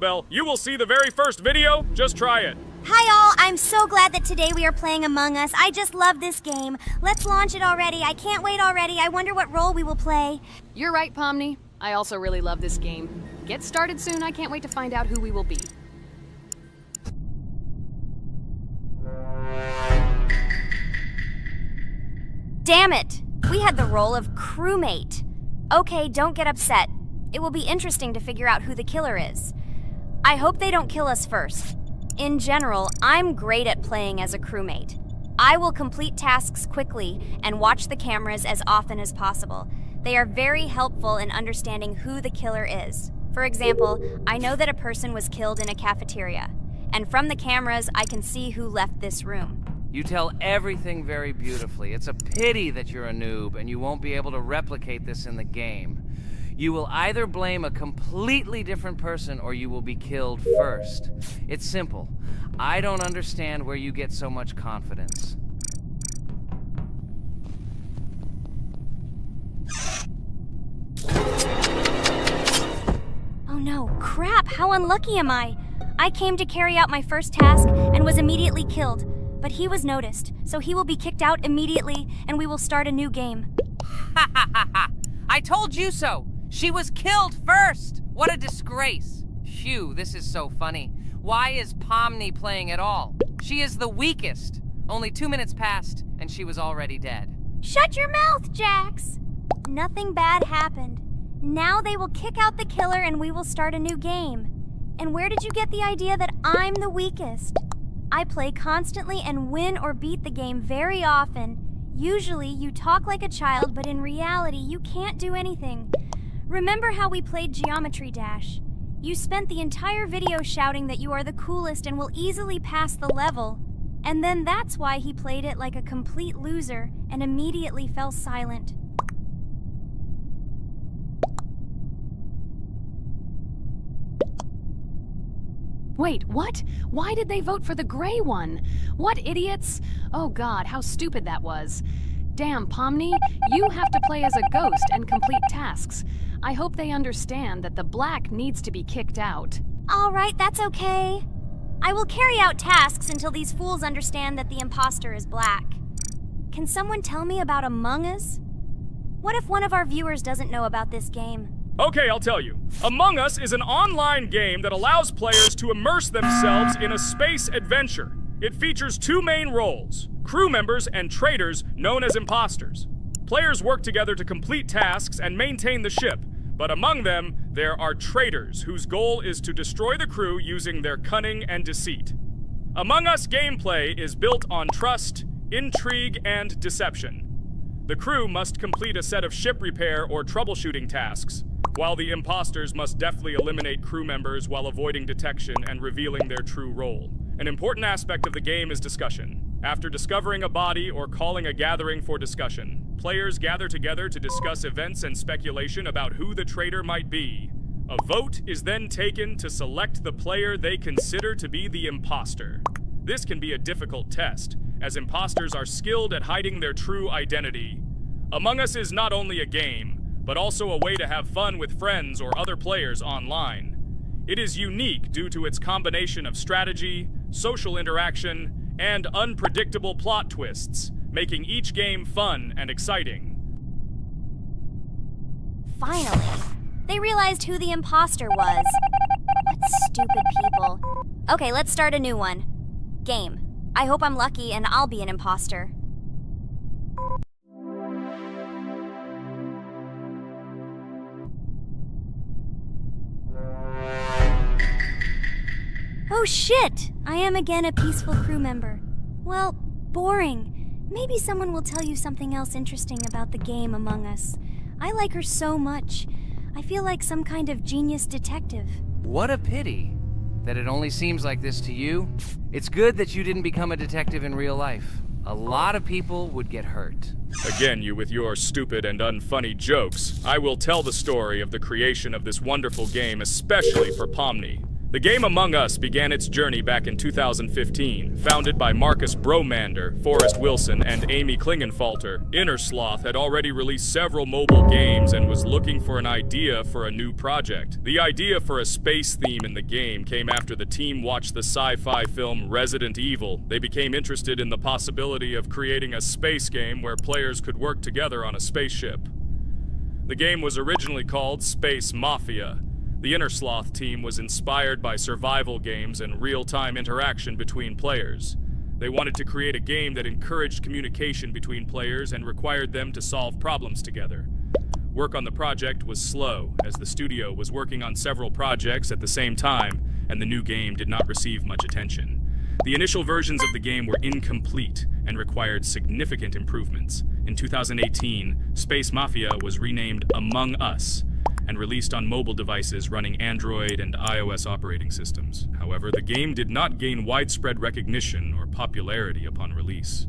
Well, you will see the very first video. Just try it. Hi all, I'm so glad that today we are playing Among Us. I just love this game. Let's launch it already. I can't wait already. I wonder what role we will play. You're right, Pomni. I also really love this game. Get started soon. I can't wait to find out who we will be. Damn it! We had the role of crewmate. Okay, don't get upset. It will be interesting to figure out who the killer is. I hope they don't kill us first. In general, I'm great at playing as a crewmate. I will complete tasks quickly and watch the cameras as often as possible. They are very helpful in understanding who the killer is. For example, I know that a person was killed in a cafeteria, and from the cameras, I can see who left this room. You tell everything very beautifully. It's a pity that you're a noob and you won't be able to replicate this in the game. You will either blame a completely different person or you will be killed first. It's simple. I don't understand where you get so much confidence. Oh no, crap, how unlucky am I? I came to carry out my first task and was immediately killed, but he was noticed, so he will be kicked out immediately and we will start a new game. Ha ha ha ha! I told you so! She was killed first! What a disgrace! Phew, this is so funny. Why is Pomni playing at all? She is the weakest. Only 2 minutes passed, and she was already dead. Shut your mouth, Jax! Nothing bad happened. Now they will kick out the killer and we will start a new game. And where did you get the idea that I'm the weakest? I play constantly and win or beat the game very often. Usually you talk like a child, but in reality you can't do anything. Remember how we played Geometry Dash? You spent the entire video shouting that you are the coolest and will easily pass the level. And then that's why he played it like a complete loser and immediately fell silent. Wait, what? Why did they vote for the gray one? What idiots? Oh god, how stupid that was. Damn, Pomni, you have to play as a ghost and complete tasks. I hope they understand that the black needs to be kicked out. All right, that's okay. I will carry out tasks until these fools understand that the imposter is black. Can someone tell me about Among Us? What if one of our viewers doesn't know about this game? Okay, I'll tell you. Among Us is an online game that allows players to immerse themselves in a space adventure. It features 2 main roles, crew members and traitors known as imposters. Players work together to complete tasks and maintain the ship, but among them, there are traitors whose goal is to destroy the crew using their cunning and deceit. Among Us gameplay is built on trust, intrigue, and deception. The crew must complete a set of ship repair or troubleshooting tasks, while the imposters must deftly eliminate crew members while avoiding detection and revealing their true role. An important aspect of the game is discussion. After discovering a body or calling a gathering for discussion, players gather together to discuss events and speculation about who the traitor might be. A vote is then taken to select the player they consider to be the imposter. This can be a difficult test, as imposters are skilled at hiding their true identity. Among Us is not only a game, but also a way to have fun with friends or other players online. It is unique due to its combination of strategy, social interaction, and unpredictable plot twists, making each game fun and exciting. Finally, they realized who the imposter was. What stupid people. Okay, let's start a new one. Game. I hope I'm lucky and I'll be an imposter. Oh shit! I am again a peaceful crew member. Well, boring. Maybe someone will tell you something else interesting about the game Among Us. I like her so much. I feel like some kind of genius detective. What a pity that it only seems like this to you. It's good that you didn't become a detective in real life. A lot of people would get hurt. Again, you with your stupid and unfunny jokes. I will tell the story of the creation of this wonderful game, especially for Pomni. The game Among Us began its journey back in 2015. Founded by Marcus Bromander, Forrest Wilson, and Amy Klingenfalter, Innersloth had already released several mobile games and was looking for an idea for a new project. The idea for a space theme in the game came after the team watched the sci-fi film Resident Evil. They became interested in the possibility of creating a space game where players could work together on a spaceship. The game was originally called Space Mafia. The Innersloth team was inspired by survival games and real-time interaction between players. They wanted to create a game that encouraged communication between players and required them to solve problems together. Work on the project was slow, as the studio was working on several projects at the same time, and the new game did not receive much attention. The initial versions of the game were incomplete and required significant improvements. In 2018, Space Mafia was renamed Among Us, and released on mobile devices running Android and iOS operating systems. However, the game did not gain widespread recognition or popularity upon release.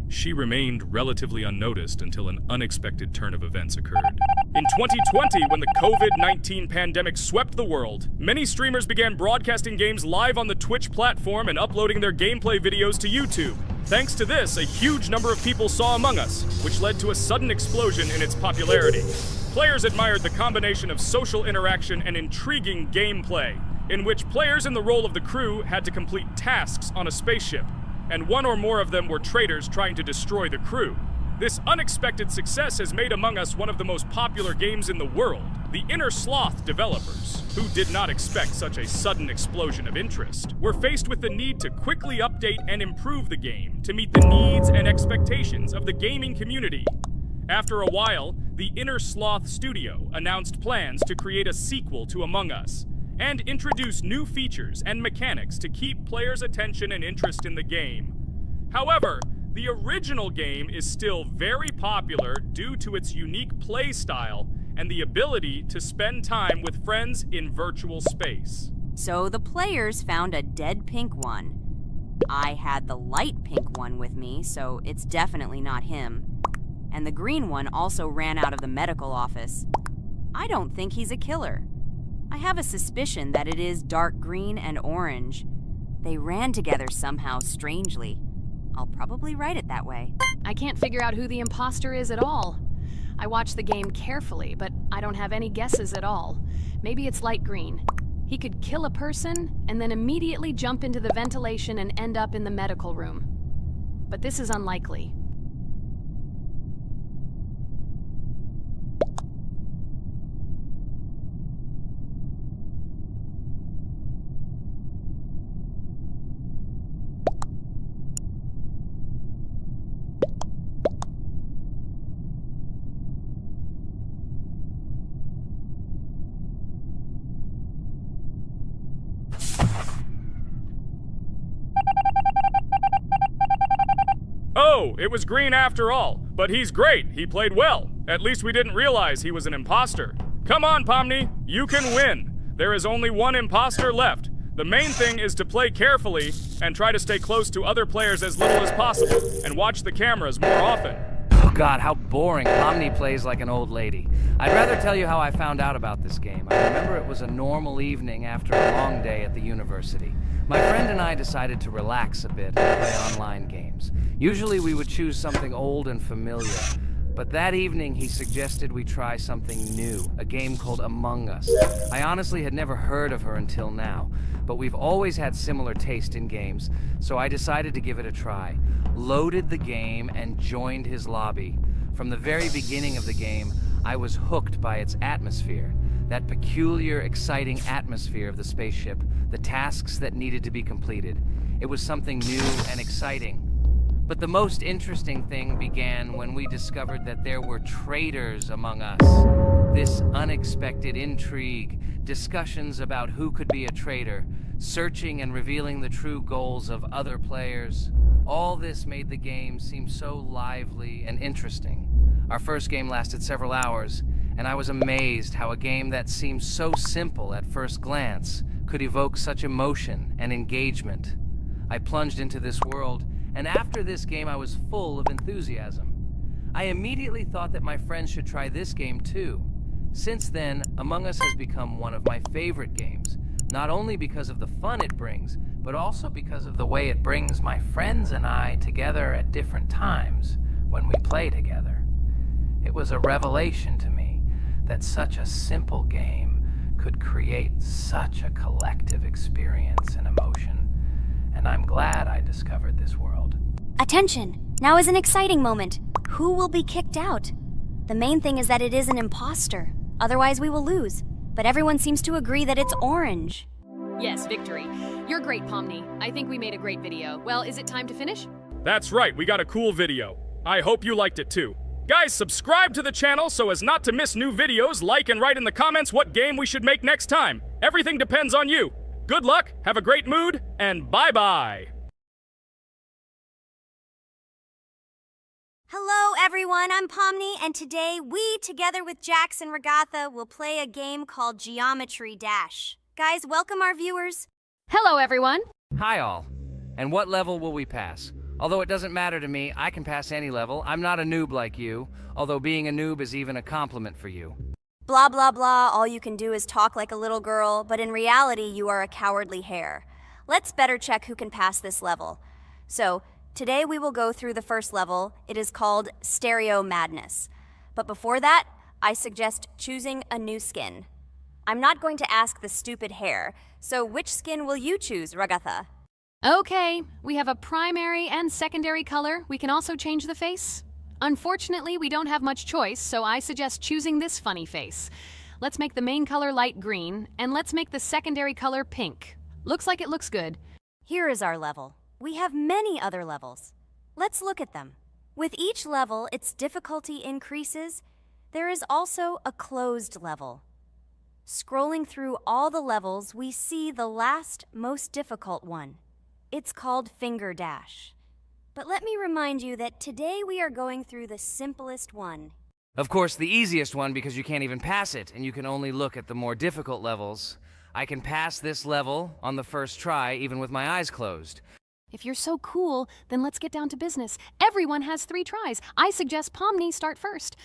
She remained relatively unnoticed until an unexpected turn of events occurred. In 2020, when the COVID-19 pandemic swept the world, many streamers began broadcasting games live on the Twitch platform and uploading their gameplay videos to YouTube. Thanks to this, a huge number of people saw Among Us, which led to a sudden explosion in its popularity. Players admired the combination of social interaction and intriguing gameplay, in which players in the role of the crew had to complete tasks on a spaceship, and one or more of them were traitors trying to destroy the crew. This unexpected success has made Among Us one of the most popular games in the world. The Innersloth developers, who did not expect such a sudden explosion of interest, were faced with the need to quickly update and improve the game to meet the needs and expectations of the gaming community. After a while, the Innersloth studio announced plans to create a sequel to Among Us and introduce new features and mechanics to keep players' attention and interest in the game. However, the original game is still very popular due to its unique play style and the ability to spend time with friends in virtual space. So the players found a dead pink one. I had the light pink one with me, so it's definitely not him. And the green one also ran out of the medical office. I don't think he's a killer. I have a suspicion that it is dark green and orange. They ran together somehow strangely. I'll probably write it that way. I can't figure out who the imposter is at all. I watched the game carefully, but I don't have any guesses at all. Maybe it's light green. He could kill a person and then immediately jump into the ventilation and end up in the medical room. But this is unlikely. Oh, it was green after all. But he's great. He played well. At least we didn't realize he was an imposter. Come on, Pomni. You can win. There is only one imposter left. The main thing is to play carefully and try to stay close to other players as little as possible and watch the cameras more often. Oh God, how boring. Pomni plays like an old lady. I'd rather tell you how I found out about this game. I remember it was a normal evening after a long day at the university. My friend and I decided to relax a bit and play online games. Usually we would choose something old and familiar, but that evening he suggested we try something new, a game called Among Us. I honestly had never heard of her until now, but we've always had similar taste in games, so I decided to give it a try. Loaded the game and joined his lobby. From the very beginning of the game, I was hooked by its atmosphere. That peculiar, exciting atmosphere of the spaceship, the tasks that needed to be completed. It was something new and exciting. But the most interesting thing began when we discovered that there were traitors among us. This unexpected intrigue, discussions about who could be a traitor, searching and revealing the true goals of other players. All this made the game seem so lively and interesting. Our first game lasted several hours, and I was amazed how a game that seemed so simple at first glance could evoke such emotion and engagement. I plunged into this world, and after this game I was full of enthusiasm. I immediately thought that my friends should try this game too. Since then, Among Us has become one of my favorite games, not only because of the fun it brings, but also because of the way it brings my friends and I together at different times when we play together. It was a revelation to me that such a simple game could create such a collective experience and emotion, and I'm glad I discovered this world. Attention! Now is an exciting moment. Who will be kicked out? The main thing is that it is an imposter. Otherwise, we will lose. But everyone seems to agree that it's orange. Yes, victory. You're great, Pomni. I think we made a great video. Well, is it time to finish? That's right, we got a cool video. I hope you liked it too. Guys, subscribe to the channel so as not to miss new videos, like and write in the comments what game we should make next time. Everything depends on you. Good luck, have a great mood, and bye-bye. Hello, everyone. I'm Pomni, and today we, together with Jax and Ragatha, will play a game called Geometry Dash. Guys, welcome our viewers. Hello, everyone. Hi all. And what level will we pass? Although it doesn't matter to me, I can pass any level. I'm not a noob like you, although being a noob is even a compliment for you. Blah, blah, blah. All you can do is talk like a little girl, but in reality, you are a cowardly hare. Let's better check who can pass this level. So, today we will go through the first level. It is called Stereo Madness. But before that, I suggest choosing a new skin. I'm not going to ask the stupid hare, so which skin will you choose, Ragatha? Okay, we have a primary and secondary color. We can also change the face. Unfortunately, we don't have much choice, so I suggest choosing this funny face. Let's make the main color light green, and let's make the secondary color pink. Looks like it looks good. Here is our level. We have many other levels. Let's look at them. With each level, its difficulty increases. There is also a closed level. Scrolling through all the levels, we see the last, most difficult one. It's called Finger Dash. But let me remind you that today we are going through the simplest one. Of course, the easiest one because you can't even pass it, and you can only look at the more difficult levels. I can pass this level on the first try, even with my eyes closed. If you're so cool, then let's get down to business. Everyone has 3 tries. I suggest Pomni start first.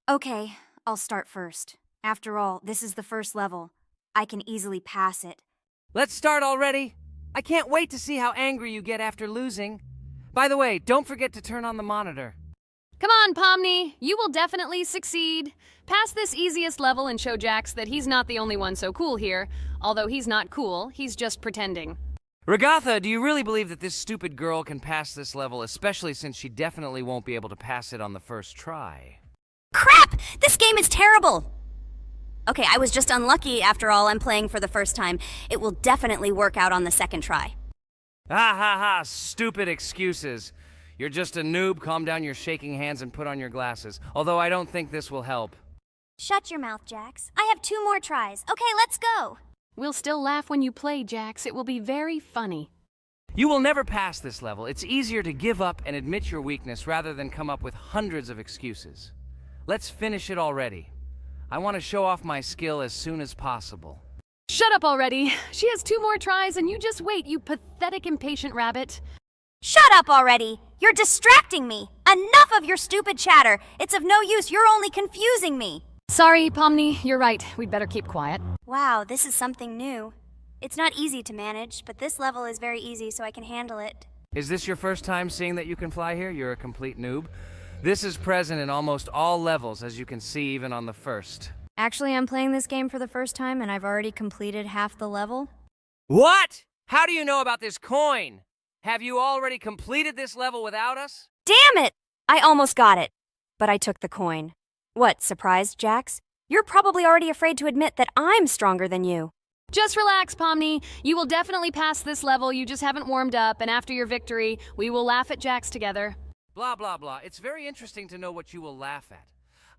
Okay, I'll start first. After all, this is the first level. I can easily pass it. Let's start already. I can't wait to see how angry you get after losing. By the way, don't forget to turn on the monitor. Come on, Pomni. You will definitely succeed. Pass this easiest level and show Jax that he's not the only one so cool here. Although he's not cool, he's just pretending. Ragatha, do you really believe that this stupid girl can pass this level, especially since she definitely won't be able to pass it on the first try? Crap! This game is terrible! Okay, I was just unlucky. After all, I'm playing for the first time. It will definitely work out on the second try. Ha ha ha, stupid excuses. You're just a noob, calm down your shaking hands and put on your glasses. Although I don't think this will help. Shut your mouth, Jax. I have 2 more tries. Okay, let's go! We'll still laugh when you play, Jax. It will be very funny. You will never pass this level. It's easier to give up and admit your weakness rather than come up with hundreds of excuses. Let's finish it already. I want to show off my skill as soon as possible. Shut up already. She has 2 more tries and you just wait, you pathetic impatient rabbit. Shut up already! You're distracting me! Enough of your stupid chatter! It's of no use, you're only confusing me! Sorry, Pomni, you're right. We'd better keep quiet. Wow, this is something new. It's not easy to manage, but this level is very easy, so I can handle it. Is this your first time seeing that you can fly here? You're a complete noob. This is present in almost all levels, as you can see even on the first. Actually, I'm playing this game for the first time, and I've already completed half the level. What? How do you know about this coin? Have you already completed this level without us? Damn it! I almost got it, but I took the coin. What, surprised, Jax? You're probably already afraid to admit that I'm stronger than you. Just relax, Pomni. You will definitely pass this level, you just haven't warmed up, and after your victory, we will laugh at Jax together. Blah, blah, blah. It's very interesting to know what you will laugh at.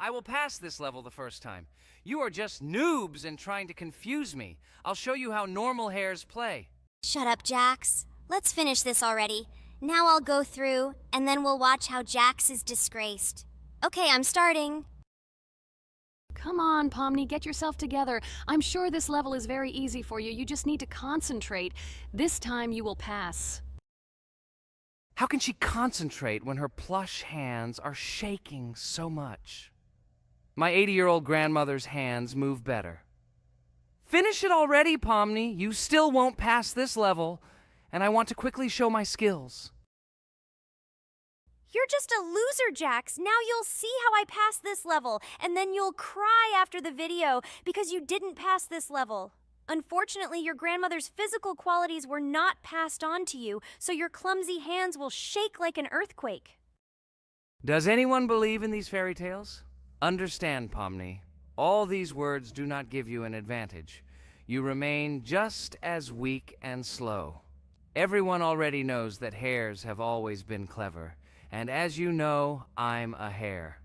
I will pass this level the first time. You are just noobs and trying to confuse me. I'll show you how normal hares play. Shut up, Jax. Let's finish this already. Now I'll go through, and then we'll watch how Jax is disgraced. Okay, I'm starting. Come on, Pomni, get yourself together. I'm sure this level is very easy for you. You just need to concentrate. This time you will pass. How can she concentrate when her plush hands are shaking so much? My 80-year-old grandmother's hands move better. Finish it already, Pomni. You still won't pass this level, and I want to quickly show my skills. You're just a loser, Jax. Now you'll see how I pass this level, and then you'll cry after the video because you didn't pass this level. Unfortunately, your grandmother's physical qualities were not passed on to you, so your clumsy hands will shake like an earthquake. Does anyone believe in these fairy tales? Understand, Pomni. All these words do not give you an advantage. You remain just as weak and slow. Everyone already knows that hares have always been clever, and as you know, I'm a hare.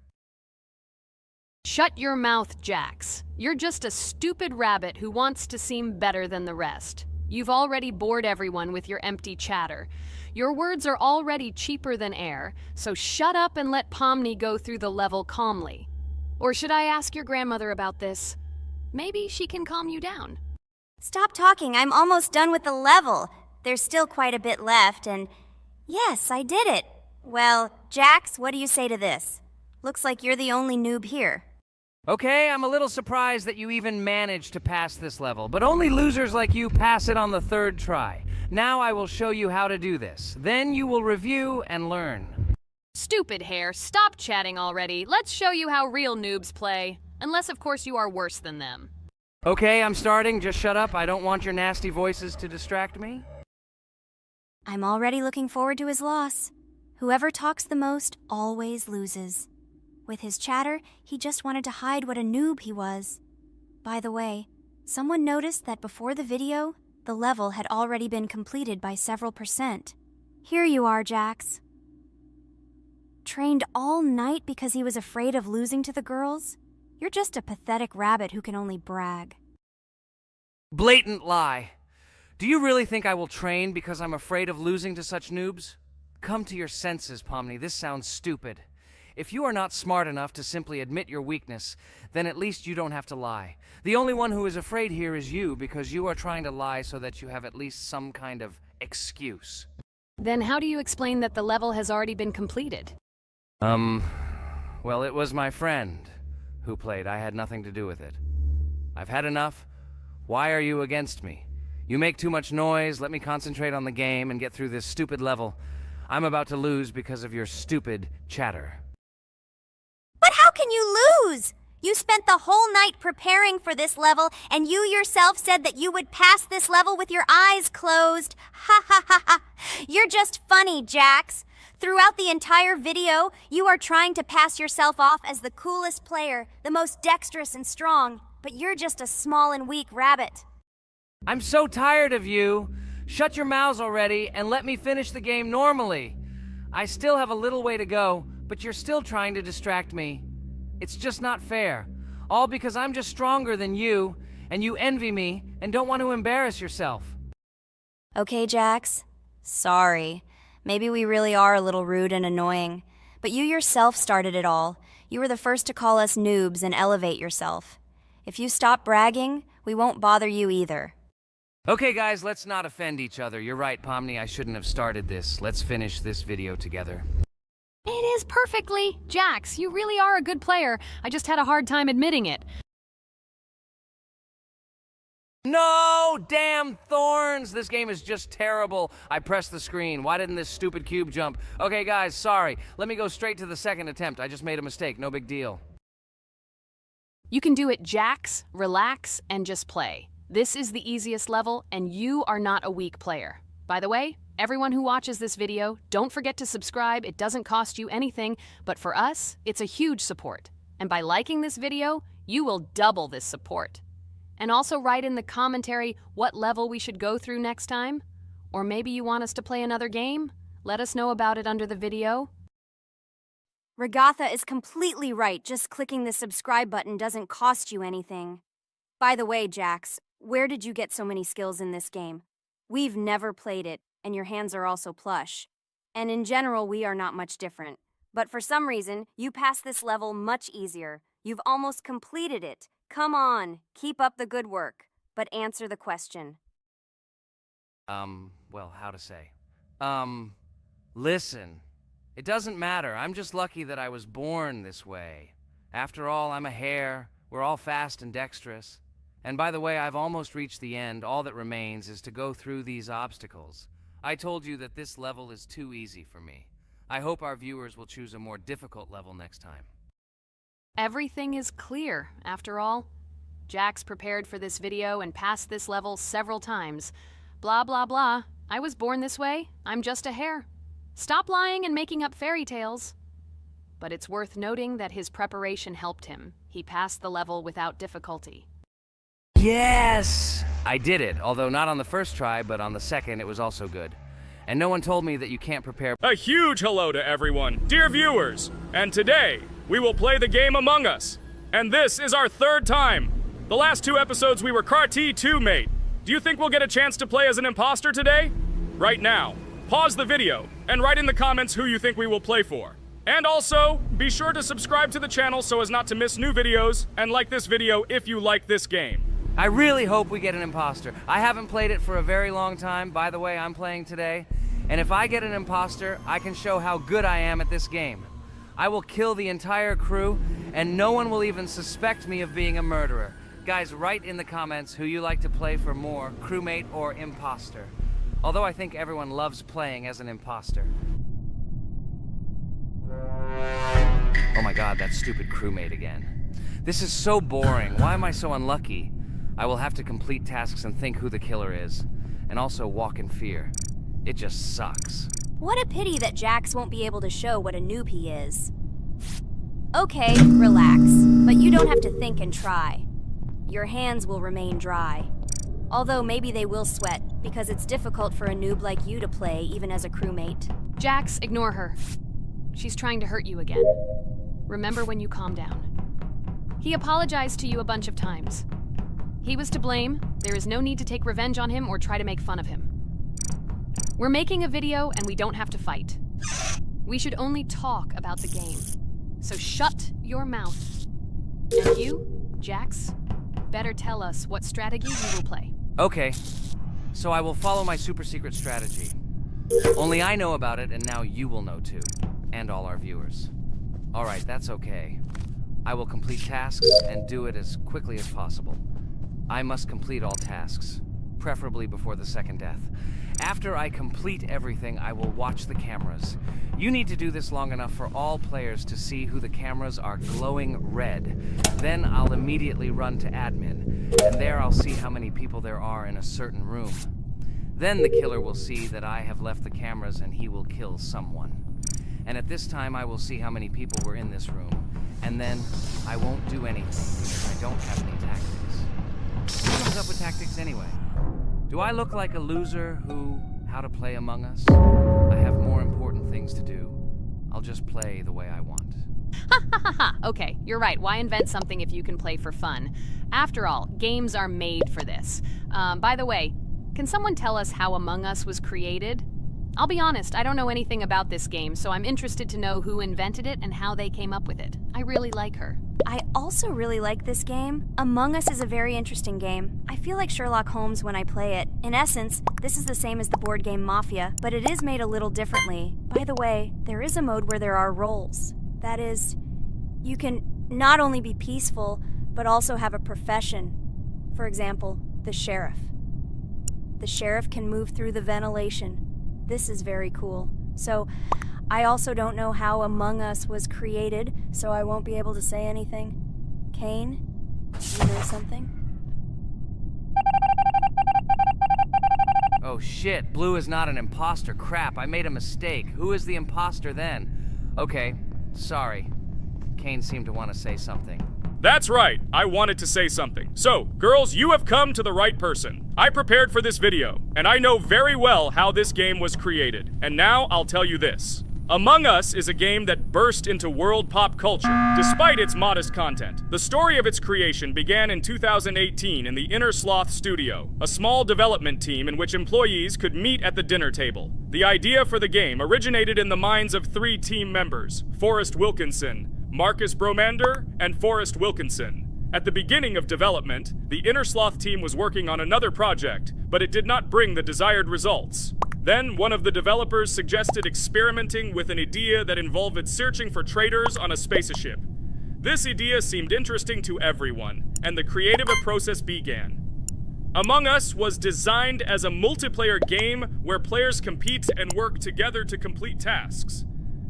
Shut your mouth, Jax. You're just a stupid rabbit who wants to seem better than the rest. You've already bored everyone with your empty chatter. Your words are already cheaper than air, so shut up and let Pomni go through the level calmly. Or should I ask your grandmother about this? Maybe she can calm you down. Stop talking. I'm almost done with the level. There's still quite a bit left, and yes, I did it. Well, Jax, what do you say to this? Looks like you're the only noob here. Okay, I'm a little surprised that you even managed to pass this level, but only losers like you pass it on the third try. Now I will show you how to do this. Then you will review and learn. Stupid hare, stop chatting already. Let's show you how real noobs play. Unless, of course, you are worse than them. Okay, I'm starting. Just shut up. I don't want your nasty voices to distract me. I'm already looking forward to his loss. Whoever talks the most always loses. With his chatter, he just wanted to hide what a noob he was. By the way, someone noticed that before the video, the level had already been completed by several %. Here you are, Jax. Trained all night because he was afraid of losing to the girls? You're just a pathetic rabbit who can only brag. Blatant lie. Do you really think I will train because I'm afraid of losing to such noobs? Come to your senses, Pomni. This sounds stupid. If you are not smart enough to simply admit your weakness, then at least you don't have to lie. The only one who is afraid here is you, because you are trying to lie so that you have at least some kind of excuse. Then how do you explain that the level has already been completed? Well, it was my friend who played. I had nothing to do with it. I've had enough. Why are you against me? You make too much noise. Let me concentrate on the game and get through this stupid level. I'm about to lose because of your stupid chatter. But how can you lose? You spent the whole night preparing for this level, and you yourself said that you would pass this level with your eyes closed. Ha ha ha ha. You're just funny, Jax. Throughout the entire video, you are trying to pass yourself off as the coolest player, the most dexterous and strong, but you're just a small and weak rabbit. I'm so tired of you. Shut your mouths already and let me finish the game normally. I still have a little way to go, but you're still trying to distract me. It's just not fair. All because I'm just stronger than you, and you envy me and don't want to embarrass yourself. Okay, Jax. Sorry. Maybe we really are a little rude and annoying. But you yourself started it all. You were the first to call us noobs and elevate yourself. If you stop bragging, we won't bother you either. Okay, guys, let's not offend each other. You're right, Pomni, I shouldn't have started this. Let's finish this video together. It is perfectly. Jax, you really are a good player. I just had a hard time admitting it. No! Damn thorns! This game is just terrible. I pressed the screen. Why didn't this stupid cube jump? Okay, guys, sorry. Let me go straight to the second attempt. I just made a mistake. No big deal. You can do it, Jax, relax, and just play. This is the easiest level, and you are not a weak player. By the way, everyone who watches this video, don't forget to subscribe. It doesn't cost you anything, but for us, it's a huge support. And by liking this video, you will double this support. And also write in the commentary what level we should go through next time. Or maybe you want us to play another game? Let us know about it under the video. Regatha is completely right. Just clicking the subscribe button doesn't cost you anything. By the way, Jax, where did you get so many skills in this game? We've never played it, and your hands are also plush. And in general, we are not much different. But for some reason, you passed this level much easier. You've almost completed it. Come on, keep up the good work, but answer the question. Well, how to say? Listen. It doesn't matter. I'm just lucky that I was born this way. After all, I'm a hare. We're all fast and dexterous. And by the way, I've almost reached the end. All that remains is to go through these obstacles. I told you that this level is too easy for me. I hope our viewers will choose a more difficult level next time. Everything is clear, after all. Jax prepared for this video and passed this level several times. Blah, blah, blah. I was born this way. I'm just a hare. Stop lying and making up fairy tales. But it's worth noting that his preparation helped him. He passed the level without difficulty. Yes! I did it, although not on the first try, but on the second it was also good. And no one told me that you can't prepare. A huge hello to everyone, dear viewers. And today, we will play the game Among Us. And this is our third time. The last 2 episodes we were Carti 2 mate. Do you think we'll get a chance to play as an imposter today? Right now, pause the video and write in the comments who you think we will play for. And also, be sure to subscribe to the channel so as not to miss new videos, and like this video if you like this game. I really hope we get an imposter. I haven't played it for a very long time. By the way, I'm playing today. And if I get an imposter, I can show how good I am at this game. I will kill the entire crew, and no one will even suspect me of being a murderer. Guys, write in the comments who you like to play for more, crewmate or imposter. Although I think everyone loves playing as an imposter. Oh my god, that stupid crewmate again. This is so boring. Why am I so unlucky? I will have to complete tasks and think who the killer is, and also walk in fear. It just sucks. What a pity that Jax won't be able to show what a noob he is. Okay, relax, but you don't have to think and try. Your hands will remain dry. Although maybe they will sweat, because it's difficult for a noob like you to play, even as a crewmate. Jax, ignore her. She's trying to hurt you again. Remember when you calm down. He apologized to you a bunch of times. He was to blame. There is no need to take revenge on him or try to make fun of him. We're making a video and we don't have to fight. We should only talk about the game. So shut your mouth. And you, Jax, better tell us what strategy you will play. Okay, so I will follow my super secret strategy. Only I know about it, and now you will know too. And all our viewers. Alright, that's okay. I will complete tasks and do it as quickly as possible. I must complete all tasks, preferably before the second death. After I complete everything, I will watch the cameras. You need to do this long enough for all players to see who the cameras are glowing red. Then I'll immediately run to admin, and there I'll see how many people there are in a certain room. Then the killer will see that I have left the cameras and he will kill someone. And at this time I will see how many people were in this room. And then I won't do anything because I don't have any tactics. Who comes up with tactics anyway? Do I look like a loser how to play Among Us? I have more important things to do. I'll just play the way I want. Ha ha ha ha! Okay, you're right. Why invent something if you can play for fun? After all, games are made for this. By the way, can someone tell us how Among Us was created? I'll be honest, I don't know anything about this game, so I'm interested to know who invented it and how they came up with it. I really like her. I also really like this game. Among Us is a very interesting game. I feel like Sherlock Holmes when I play it. In essence, this is the same as the board game Mafia, but it is made a little differently. By the way, there is a mode where there are roles. That is, you can not only be peaceful, but also have a profession. For example, the sheriff. The sheriff can move through the ventilation. This is very cool. So, I also don't know how Among Us was created, so I won't be able to say anything. Kane, you know something? Oh shit, Blue is not an imposter. Crap, I made a mistake. Who is the imposter then? Okay, sorry. Kane seemed to want to say something. That's right, I wanted to say something. So, girls, you have come to the right person. I prepared for this video, and I know very well how this game was created. And now I'll tell you this. Among Us is a game that burst into world pop culture, despite its modest content. The story of its creation began in 2018 in the Inner Sloth Studio, a small development team in which employees could meet at the dinner table. The idea for the game originated in the minds of 3 team members, Forrest Wilkinson, Marcus Bromander, and Forrest Wilkinson. At the beginning of development, the Inner Sloth team was working on another project, but it did not bring the desired results. Then, one of the developers suggested experimenting with an idea that involved searching for traitors on a spaceship. This idea seemed interesting to everyone, and the creative process began. Among Us was designed as a multiplayer game where players compete and work together to complete tasks.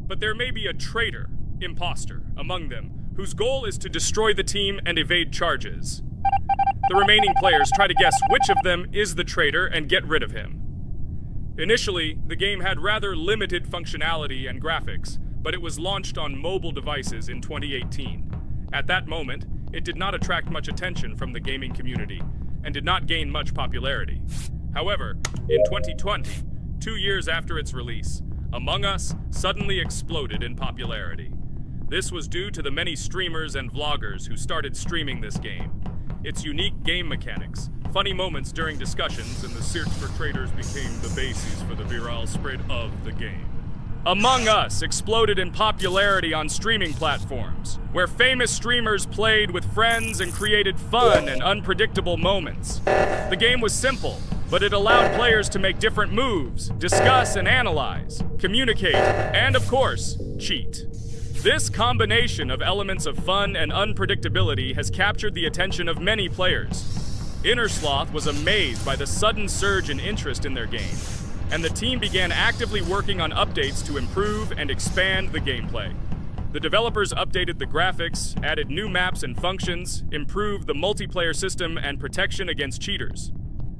But there may be a traitor, imposter, among them, whose goal is to destroy the team and evade charges. The remaining players try to guess which of them is the traitor and get rid of him. Initially, the game had rather limited functionality and graphics, but it was launched on mobile devices in 2018. At that moment, it did not attract much attention from the gaming community and did not gain much popularity. However, in 2020, 2 years after its release, Among Us suddenly exploded in popularity. This was due to the many streamers and vloggers who started streaming this game. Its unique game mechanics, funny moments during discussions, and the search for traitors became the basis for the viral spread of the game. Among Us exploded in popularity on streaming platforms, where famous streamers played with friends and created fun and unpredictable moments. The game was simple, but it allowed players to make different moves, discuss and analyze, communicate, and of course, cheat. This combination of elements of fun and unpredictability has captured the attention of many players. Innersloth was amazed by the sudden surge in interest in their game, and the team began actively working on updates to improve and expand the gameplay. The developers updated the graphics, added new maps and functions, improved the multiplayer system and protection against cheaters.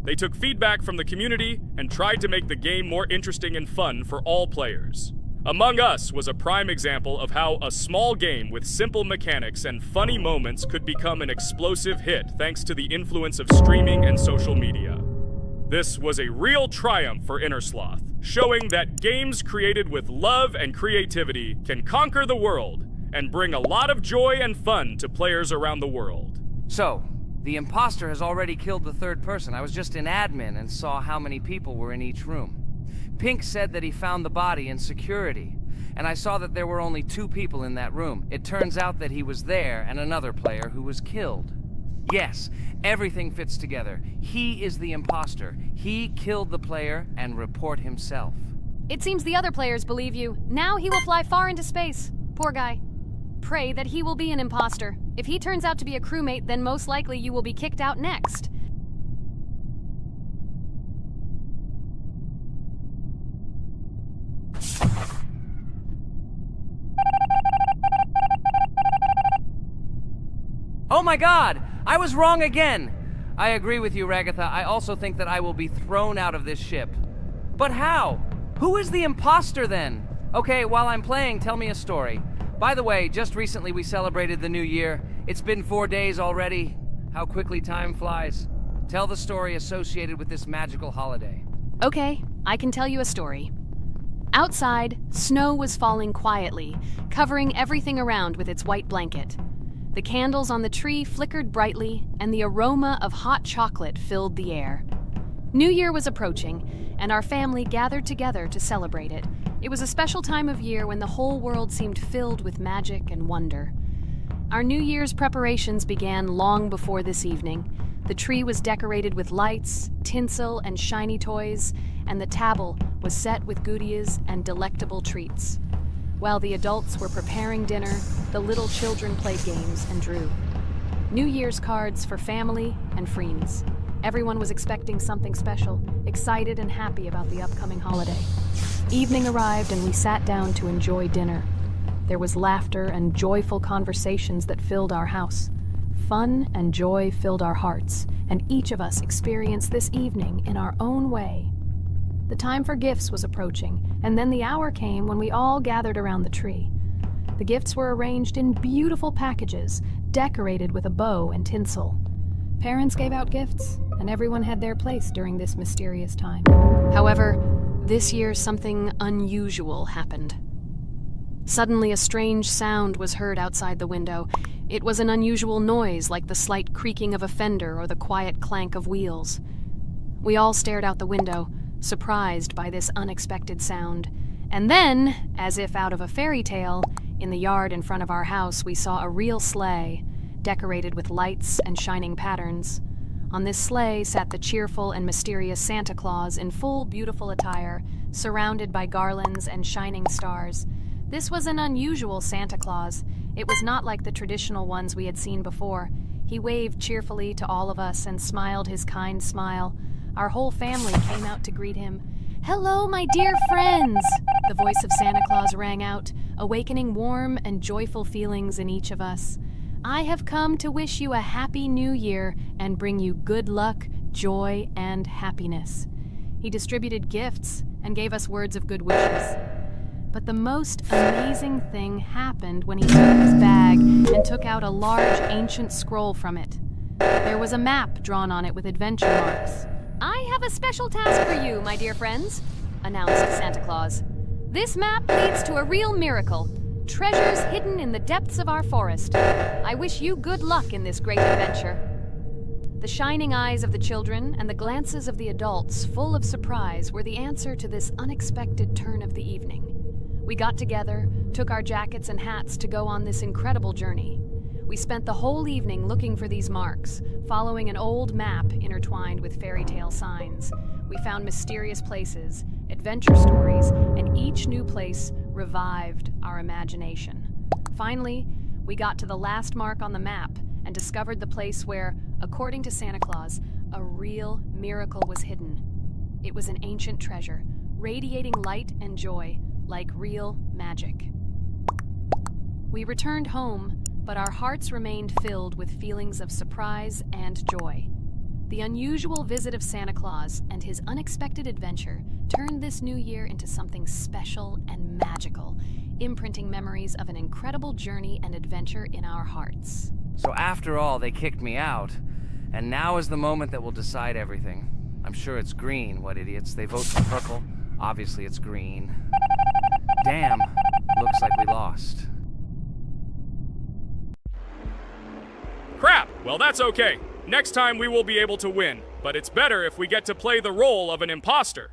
They took feedback from the community and tried to make the game more interesting and fun for all players. Among Us was a prime example of how a small game with simple mechanics and funny moments could become an explosive hit thanks to the influence of streaming and social media. This was a real triumph for Innersloth, showing that games created with love and creativity can conquer the world and bring a lot of joy and fun to players around the world. So, the imposter has already killed the third person. I was just in admin and saw how many people were in each room. Pink said that he found the body in security, and I saw that there were only 2 people in that room. It turns out that he was there and another player who was killed. Yes, everything fits together. He is the imposter. He killed the player and report himself. It seems the other players believe you. Now he will fly far into space. Poor guy. Pray that he will be an imposter. If he turns out to be a crewmate, then most likely you will be kicked out next. Oh my god! I was wrong again! I agree with you, Ragatha. I also think that I will be thrown out of this ship. But how? Who is the imposter then? Okay, while I'm playing, tell me a story. By the way, just recently we celebrated the new year. It's been 4 days already. How quickly time flies. Tell the story associated with this magical holiday. Okay, I can tell you a story. Outside, snow was falling quietly, covering everything around with its white blanket. The candles on the tree flickered brightly, and the aroma of hot chocolate filled the air. New Year was approaching, and our family gathered together to celebrate it. It was a special time of year when the whole world seemed filled with magic and wonder. Our New Year's preparations began long before this evening. The tree was decorated with lights, tinsel, and shiny toys, and the table was set with goodies and delectable treats. While the adults were preparing dinner, the little children played games and drew. New Year's cards for family and friends. Everyone was expecting something special, excited and happy about the upcoming holiday. Evening arrived and we sat down to enjoy dinner. There was laughter and joyful conversations that filled our house. Fun and joy filled our hearts, and each of us experienced this evening in our own way. The time for gifts was approaching, and then the hour came when we all gathered around the tree. The gifts were arranged in beautiful packages, decorated with a bow and tinsel. Parents gave out gifts, and everyone had their place during this mysterious time. However, this year something unusual happened. Suddenly a strange sound was heard outside the window. It was an unusual noise, like the slight creaking of a fender or the quiet clank of wheels. We all stared out the window, surprised by this unexpected sound. And then, as if out of a fairy tale, in the yard in front of our house we saw a real sleigh, decorated with lights and shining patterns. On this sleigh sat the cheerful and mysterious Santa Claus in full beautiful attire, surrounded by garlands and shining stars. This was an unusual Santa Claus. It was not like the traditional ones we had seen before. He waved cheerfully to all of us and smiled his kind smile. Our whole family came out to greet him. "Hello, my dear friends!" The voice of Santa Claus rang out, awakening warm and joyful feelings in each of us. "I have come to wish you a happy new year and bring you good luck, joy, and happiness." He distributed gifts and gave us words of good wishes. But the most amazing thing happened when he took his bag and took out a large ancient scroll from it. There was a map drawn on it with adventure marks. "I have a special task for you, my dear friends," announced Santa Claus. "This map leads to a real miracle. Treasures hidden in the depths of our forest. I wish you good luck in this great adventure." The shining eyes of the children and the glances of the adults, full of surprise, were the answer to this unexpected turn of the evening. We got together, took our jackets and hats to go on this incredible journey. We spent the whole evening looking for these marks, following an old map intertwined with fairy tale signs. We found mysterious places, adventure stories, and each new place revived our imagination. Finally, we got to the last mark on the map and discovered the place where, according to Santa Claus, a real miracle was hidden. It was an ancient treasure, radiating light and joy, like real magic. We returned home, but our hearts remained filled with feelings of surprise and joy. The unusual visit of Santa Claus and his unexpected adventure turned this new year into something special and magical, imprinting memories of an incredible journey and adventure in our hearts. So after all, they kicked me out, and now is the moment that will decide everything. I'm sure it's green, what idiots. They vote for purple. Obviously it's green. Damn, looks like we lost. Crap! Well, that's okay. Next time we will be able to win, but it's better if we get to play the role of an imposter.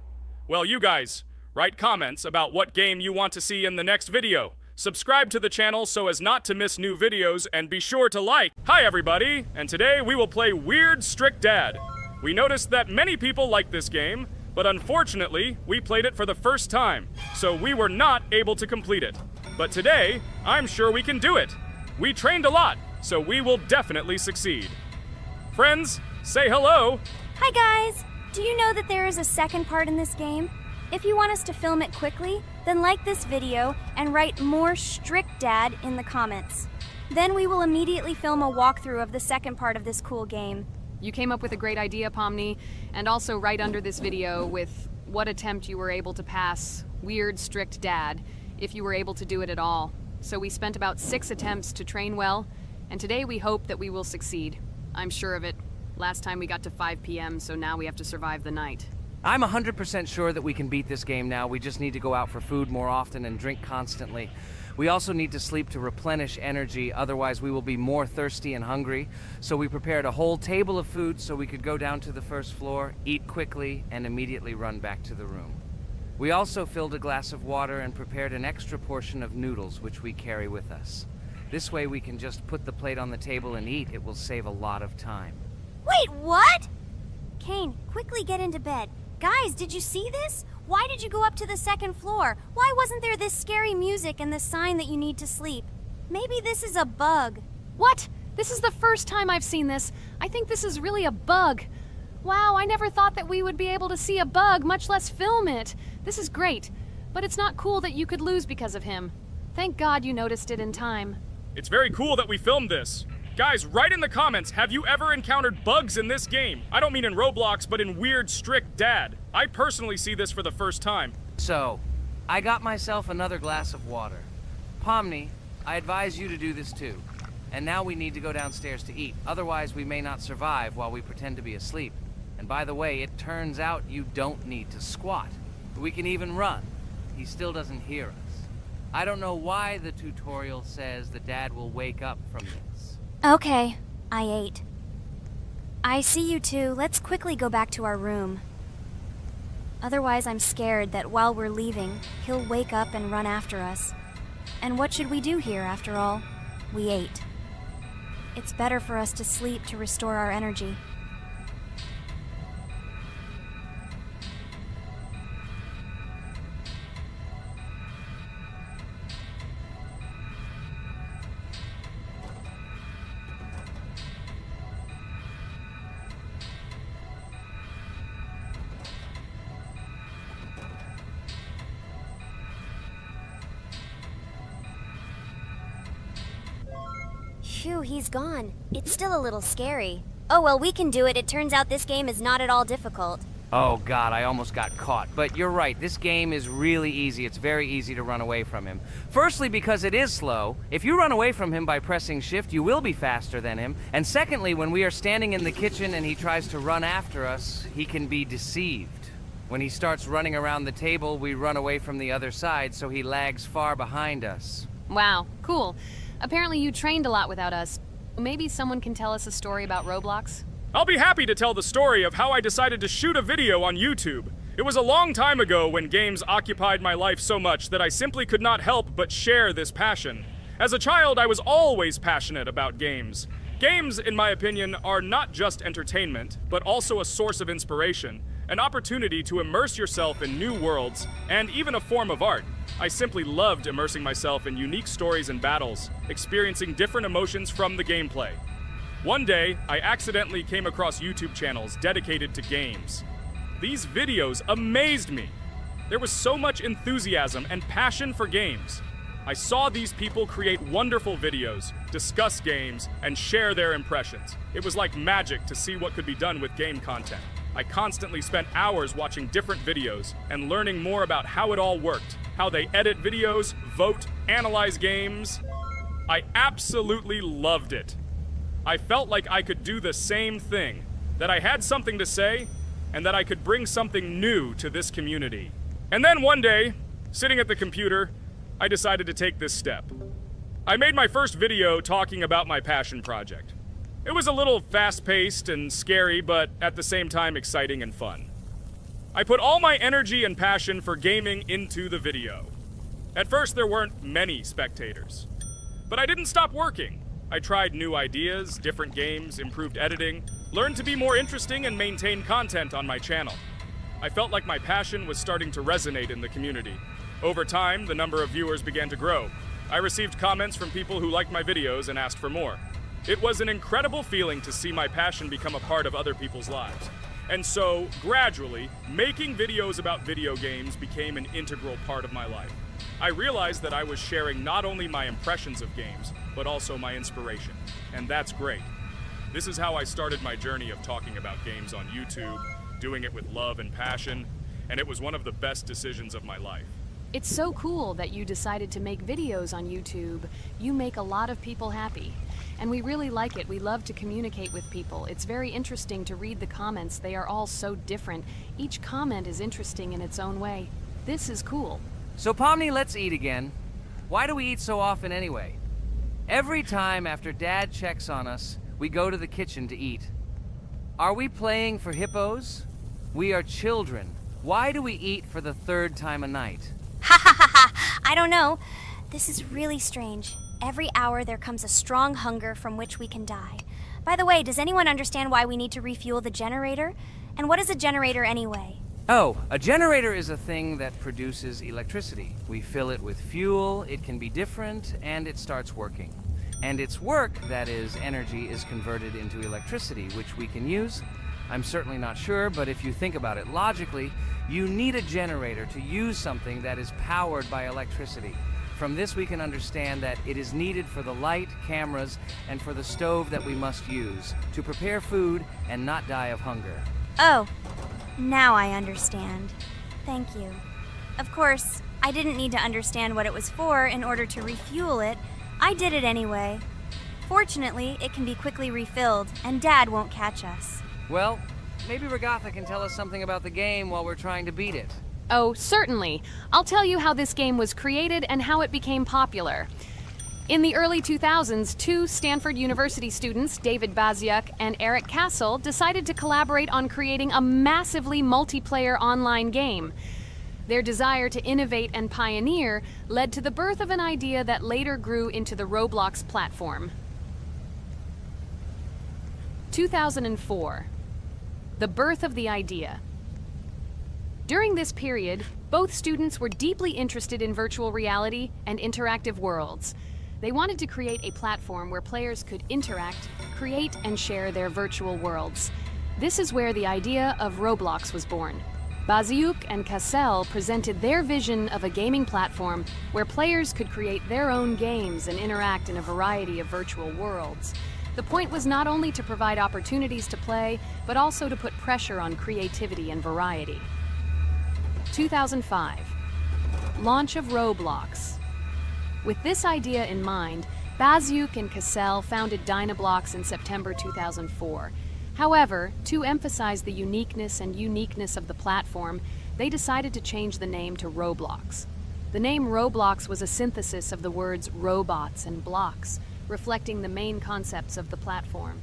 Well, you guys, write comments about what game you want to see in the next video. Subscribe to the channel so as not to miss new videos, and be sure to like. Hi everybody, and today we will play Weird Strict Dad. We noticed that many people like this game, but unfortunately, we played it for the first time, so we were not able to complete it. But today, I'm sure we can do it. We trained a lot, so we will definitely succeed. Friends, say hello. Hi guys! Do you know that there is a second part in this game? If you want us to film it quickly, then like this video and write more Strict Dad in the comments. Then we will immediately film a walkthrough of the second part of this cool game. You came up with a great idea, Pomni, and also right under this video with what attempt you were able to pass Weird Strict Dad, if you were able to do it at all. So we spent about 6 attempts to train well, and today we hope that we will succeed. I'm sure of it. Last time we got to 5 p.m., so now we have to survive the night. I'm 100% sure that we can beat this game now. We just need to go out for food more often and drink constantly. We also need to sleep to replenish energy, otherwise we will be more thirsty and hungry. So we prepared a whole table of food so we could go down to the first floor, eat quickly, and immediately run back to the room. We also filled a glass of water and prepared an extra portion of noodles, which we carry with us. This way we can just put the plate on the table and eat. It will save a lot of time. Wait, what? Kane, quickly get into bed. Guys, did you see this? Why did you go up to the second floor? Why wasn't there this scary music and the sign that you need to sleep? Maybe this is a bug. What? This is the first time I've seen this. I think this is really a bug. Wow, I never thought that we would be able to see a bug, much less film it. This is great, but it's not cool that you could lose because of him. Thank God you noticed it in time. It's very cool that we filmed this. Guys, write in the comments, have you ever encountered bugs in this game? I don't mean in Roblox, but in Weird Strict Dad. I personally see this for the first time. So, I got myself another glass of water. Pomni, I advise you to do this too. And now we need to go downstairs to eat. Otherwise, we may not survive while we pretend to be asleep. And by the way, it turns out you don't need to squat. We can even run. He still doesn't hear us. I don't know why the tutorial says that Dad will wake up from this. Okay, I ate. I see you two. Let's quickly go back to our room. Otherwise, I'm scared that while we're leaving, he'll wake up and run after us. And what should we do here, after all? We ate. It's better for us to sleep to restore our energy. too, he's gone. It's still a little scary. Oh, well, we can do it. It turns out this game is not at all difficult. Oh God, I almost got caught. But you're right, this game is really easy. It's very easy to run away from him. Firstly, because it is slow. If you run away from him by pressing shift, you will be faster than him. And secondly, when we are standing in the kitchen and he tries to run after us, he can be deceived. When he starts running around the table, we run away from the other side, so he lags far behind us. Wow, cool. Apparently you trained a lot without us. Maybe someone can tell us a story about Roblox? I'll be happy to tell the story of how I decided to shoot a video on YouTube. It was a long time ago when games occupied my life so much that I simply could not help but share this passion. As a child, I was always passionate about games. Games, in my opinion, are not just entertainment, but also a source of inspiration, an opportunity to immerse yourself in new worlds, and even a form of art. I simply loved immersing myself in unique stories and battles, experiencing different emotions from the gameplay. One day, I accidentally came across YouTube channels dedicated to games. These videos amazed me. There was so much enthusiasm and passion for games. I saw these people create wonderful videos, discuss games, and share their impressions. It was like magic to see what could be done with game content. I constantly spent hours watching different videos and learning more about how it all worked, how they edit videos, vote, analyze games. I absolutely loved it. I felt like I could do the same thing, that I had something to say, and that I could bring something new to this community. And then one day, sitting at the computer, I decided to take this step. I made my first video talking about my passion project. It was a little fast-paced and scary, but at the same time exciting and fun. I put all my energy and passion for gaming into the video. At first, there weren't many spectators. But I didn't stop working. I tried new ideas, different games, improved editing, learned to be more interesting, and maintain content on my channel. I felt like my passion was starting to resonate in the community. Over time, the number of viewers began to grow. I received comments from people who liked my videos and asked for more. It was an incredible feeling to see my passion become a part of other people's lives. And so, gradually, making videos about video games became an integral part of my life. I realized that I was sharing not only my impressions of games, but also my inspiration. And that's great. This is how I started my journey of talking about games on YouTube, doing it with love and passion, and it was one of the best decisions of my life. It's so cool that you decided to make videos on YouTube. You make a lot of people happy. And we really like it. We love to communicate with people. It's very interesting to read the comments. They are all so different. Each comment is interesting in its own way. This is cool. So Pomni, let's eat again. Why do we eat so often anyway? Every time after Dad checks on us, we go to the kitchen to eat. Are we playing for hippos? We are children. Why do we eat for the third time a night? Ha ha ha ha! I don't know. This is really strange. Every hour there comes a strong hunger from which we can die. By the way, does anyone understand why we need to refuel the generator? And what is a generator anyway? Oh, a generator is a thing that produces electricity. We fill it with fuel, it can be different, and it starts working. And its work, that is, energy, is converted into electricity, which we can use. I'm certainly not sure, but if you think about it logically, you need a generator to use something that is powered by electricity. From this we can understand that it is needed for the light, cameras, and for the stove that we must use, to prepare food and not die of hunger. Oh, now I understand. Thank you. Of course, I didn't need to understand what it was for in order to refuel it. I did it anyway. Fortunately, it can be quickly refilled, and Dad won't catch us. Well, maybe Regatha can tell us something about the game while we're trying to beat it. Oh, certainly. I'll tell you how this game was created and how it became popular. In the early 2000s, two Stanford University students, David Baziuk and Eric Castle, decided to collaborate on creating a massively multiplayer online game. Their desire to innovate and pioneer led to the birth of an idea that later grew into the Roblox platform. 2004. The birth of the idea. During this period, both students were deeply interested in virtual reality and interactive worlds. They wanted to create a platform where players could interact, create, and share their virtual worlds. This is where the idea of Roblox was born. Baziuk and Cassell presented their vision of a gaming platform where players could create their own games and interact in a variety of virtual worlds. The point was not only to provide opportunities to play, but also to put pressure on creativity and variety. 2005. Launch of Roblox. With this idea in mind, Baziuk and Cassell founded Dynablox in September 2004. However, to emphasize the uniqueness of the platform, they decided to change the name to Roblox. The name Roblox was a synthesis of the words robots and blocks, reflecting the main concepts of the platform.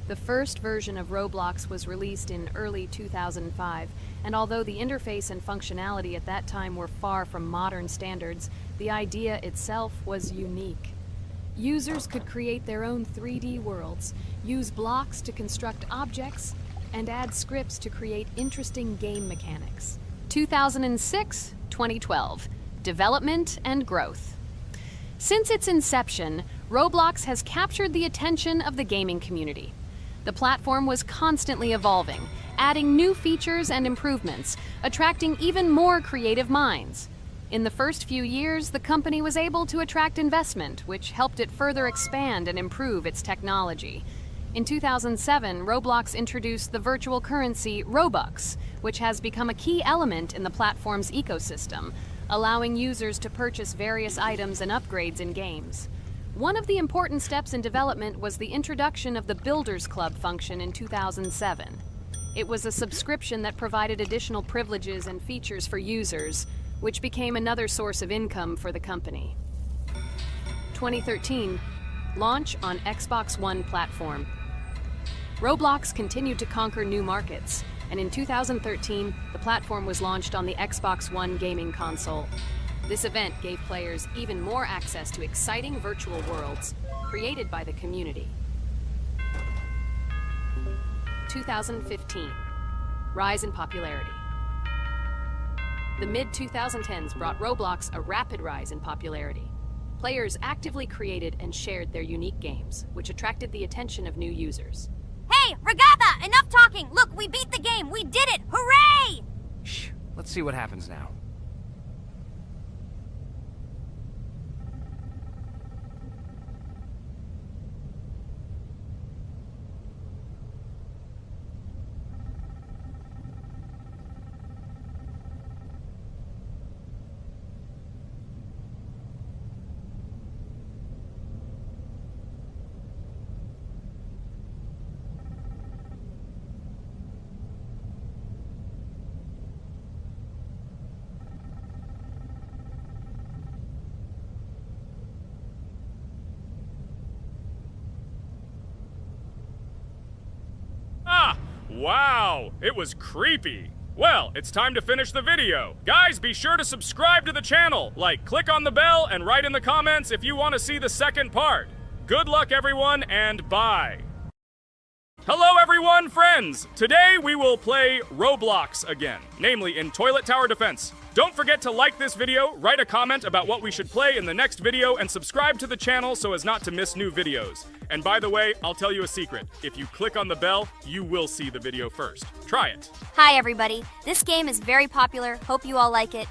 The first version of Roblox was released in early 2005, and although the interface and functionality at that time were far from modern standards, the idea itself was unique. Users could create their own 3D worlds, use blocks to construct objects, and add scripts to create interesting game mechanics. 2006-2012. Development and growth. Since its inception, Roblox has captured the attention of the gaming community. The platform was constantly evolving, adding new features and improvements, attracting even more creative minds. In the first few years, the company was able to attract investment, which helped it further expand and improve its technology. In 2007, Roblox introduced the virtual currency Robux, which has become a key element in the platform's ecosystem, allowing users to purchase various items and upgrades in games. One of the important steps in development was the introduction of the Builders Club function in 2007. It was a subscription that provided additional privileges and features for users, which became another source of income for the company. 2013, launch on Xbox One platform. Roblox continued to conquer new markets, and in 2013, the platform was launched on the Xbox One gaming console. This event gave players even more access to exciting virtual worlds created by the community. 2015, rise in popularity. The mid-2010s brought Roblox a rapid rise in popularity. Players actively created and shared their unique games, which attracted the attention of new users. Hey, Regatha, enough talking! Look, we beat the game! We did it! Hooray! Shh, let's see what happens now. Wow, it was creepy. Well, it's time to finish the video. Guys, be sure to subscribe to the channel, click on the bell, and write in the comments if you want to see the second part. Good luck, everyone, and bye. Hello, everyone, friends! Today we will play Roblox again, namely in Toilet Tower Defense. Don't forget to like this video, write a comment about what we should play in the next video, and subscribe to the channel so as not to miss new videos. And by the way, I'll tell you a secret. If you click on the bell, you will see the video first. Try it. Hi, everybody. This game is very popular. Hope you all like it.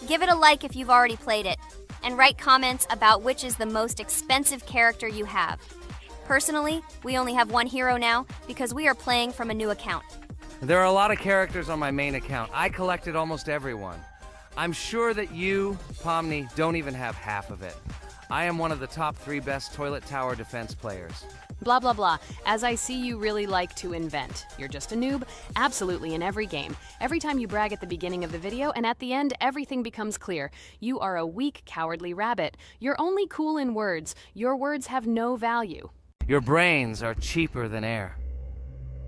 Give it a like if you've already played it. And write comments about which is the most expensive character you have. Personally, we only have one hero now because we are playing from a new account. There are a lot of characters on my main account. I collected almost everyone. I'm sure that you, Pomni, don't even have half of it. I am one of the top 3 best Toilet Tower Defense players. Blah, blah, blah. As I see, you really like to invent. You're just a noob? Absolutely, in every game. Every time you brag at the beginning of the video, and at the end, everything becomes clear. You are a weak, cowardly rabbit. You're only cool in words. Your words have no value. Your brains are cheaper than air.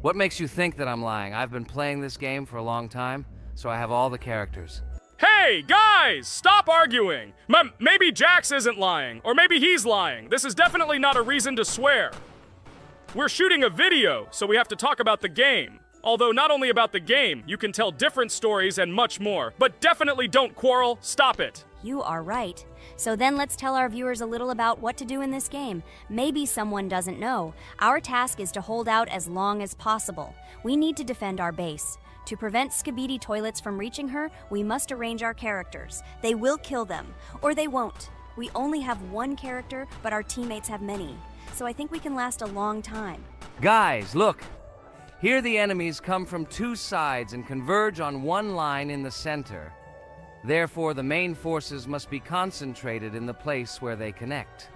What makes you think that I'm lying? I've been playing this game for a long time, so I have all the characters. Hey, guys! Stop arguing! Maybe Jax isn't lying, or maybe he's lying. This is definitely not a reason to swear. We're shooting a video, so we have to talk about the game. Although not only about the game, you can tell different stories and much more. But definitely don't quarrel. Stop it. You are right. So then let's tell our viewers a little about what to do in this game. Maybe someone doesn't know. Our task is to hold out as long as possible. We need to defend our base. To prevent Skibidi Toilets from reaching her, we must arrange our characters. They will kill them, or they won't. We only have one character, but our teammates have many. So I think we can last a long time. Guys, look! Here the enemies come from two sides and converge on one line in the center. Therefore, the main forces must be concentrated in the place where they connect.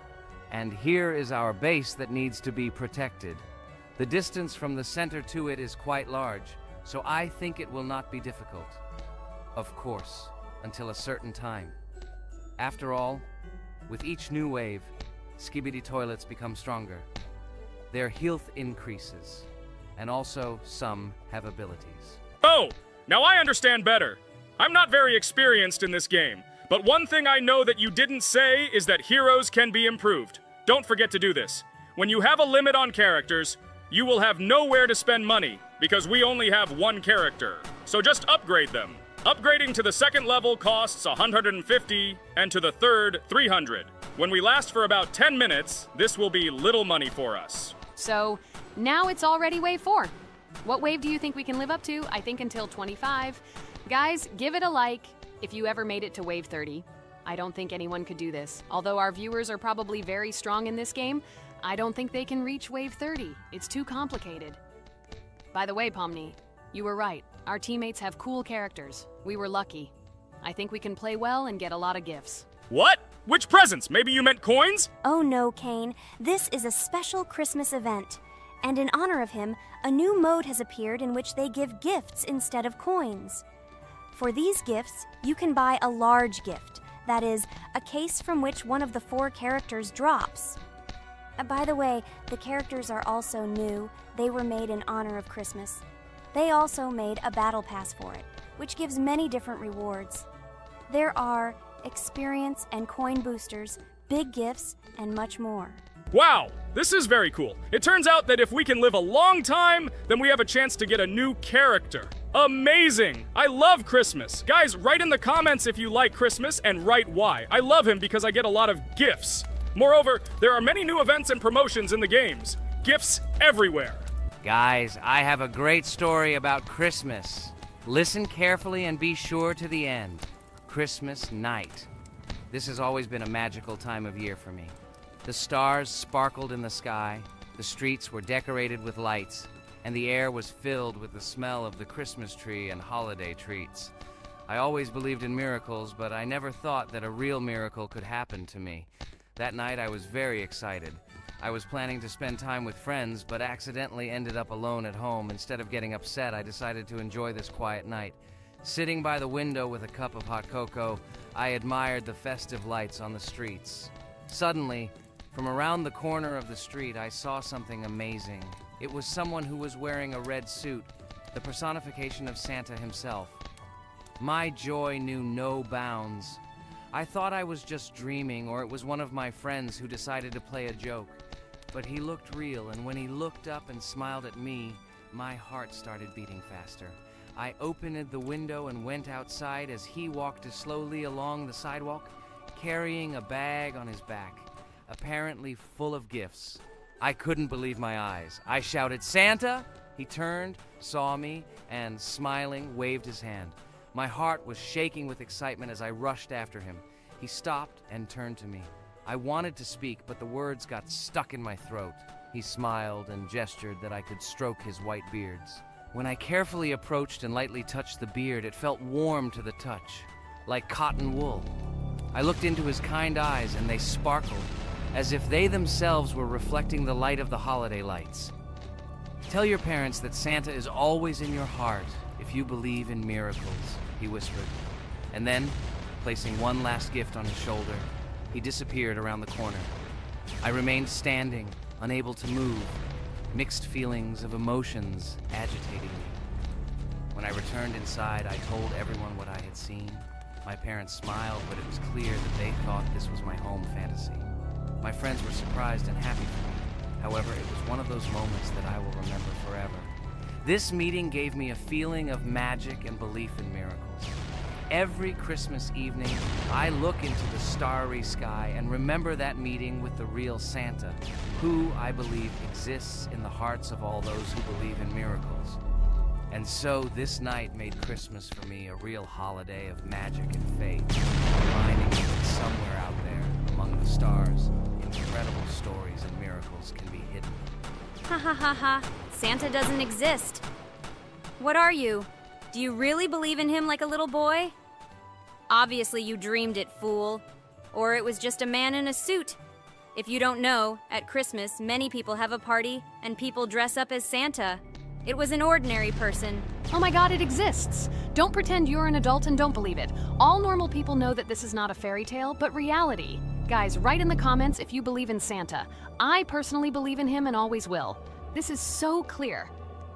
And here is our base that needs to be protected. The distance from the center to it is quite large, so I think it will not be difficult. Of course, until a certain time. After all, with each new wave, Skibidi Toilets become stronger. Their health increases, and also some have abilities. Oh, now I understand better. I'm not very experienced in this game, but one thing I know that you didn't say is that heroes can be improved. Don't forget to do this. When you have a limit on characters, you will have nowhere to spend money, because we only have one character. So just upgrade them. Upgrading to the second level costs 150, and to the third, 300. When we last for about 10 minutes, this will be little money for us. So, now it's already wave 4. What wave do you think we can live up to? I think until 25. Guys, give it a like if you ever made it to wave 30. I don't think anyone could do this. Although our viewers are probably very strong in this game, I don't think they can reach wave 30. It's too complicated. By the way, Pomni, you were right. Our teammates have cool characters. We were lucky. I think we can play well and get a lot of gifts. What? Which presents? Maybe you meant coins? Oh no, Kane. This is a special Christmas event. And in honor of him, a new mode has appeared in which they give gifts instead of coins. For these gifts, you can buy a large gift. That is, a case from which one of the 4 characters drops. By the way, the characters are also new. They were made in honor of Christmas. They also made a battle pass for it, which gives many different rewards. There are experience and coin boosters, big gifts, and much more. Wow, this is very cool. It turns out that if we can live a long time, then we have a chance to get a new character. Amazing! I love Christmas. Guys, write in the comments if you like Christmas and write why. I love him because I get a lot of gifts. Moreover, there are many new events and promotions in the games. Gifts everywhere. Guys, I have a great story about Christmas. Listen carefully and be sure to the end. Christmas night. This has always been a magical time of year for me. The stars sparkled in the sky, the streets were decorated with lights, and the air was filled with the smell of the Christmas tree and holiday treats. I always believed in miracles, but I never thought that a real miracle could happen to me. That night I was very excited. I was planning to spend time with friends, but accidentally ended up alone at home. Instead of getting upset, I decided to enjoy this quiet night. Sitting by the window with a cup of hot cocoa, I admired the festive lights on the streets. Suddenly, from around the corner of the street, I saw something amazing. It was someone who was wearing a red suit, the personification of Santa himself. My joy knew no bounds. I thought I was just dreaming, or it was one of my friends who decided to play a joke. But he looked real, and when he looked up and smiled at me, my heart started beating faster. I opened the window and went outside as he walked slowly along the sidewalk, carrying a bag on his back, apparently full of gifts. I couldn't believe my eyes. I shouted, "Santa!" He turned, saw me, and smiling, waved his hand. My heart was shaking with excitement as I rushed after him. He stopped and turned to me. I wanted to speak, but the words got stuck in my throat. He smiled and gestured that I could stroke his white beards. When I carefully approached and lightly touched the beard, it felt warm to the touch, like cotton wool. I looked into his kind eyes, and they sparkled, as if they themselves were reflecting the light of the holiday lights. Tell your parents that Santa is always in your heart if you believe in miracles, he whispered. And then, placing one last gift on his shoulder, he disappeared around the corner. I remained standing, unable to move, mixed feelings of emotions agitating me. When I returned inside, I told everyone what I had seen. My parents smiled, but it was clear that they thought this was my home fantasy. My friends were surprised and happy for me. However, it was one of those moments that I will remember forever. This meeting gave me a feeling of magic and belief in miracles. Every Christmas evening, I look into the starry sky and remember that meeting with the real Santa, who, I believe, exists in the hearts of all those who believe in miracles. And so this night made Christmas for me a real holiday of magic and faith, reminding me that somewhere out there, among the stars, incredible stories and miracles can be hidden. Ha ha ha ha. Santa doesn't exist. What are you? Do you really believe in him like a little boy? Obviously you dreamed it, fool. Or it was just a man in a suit. If you don't know, at Christmas, many people have a party and people dress up as Santa. It was an ordinary person. Oh my god, it exists! Don't pretend you're an adult and don't believe it. All normal people know that this is not a fairy tale, but reality. Guys, write in the comments if you believe in Santa. I personally believe in him and always will. This is so clear.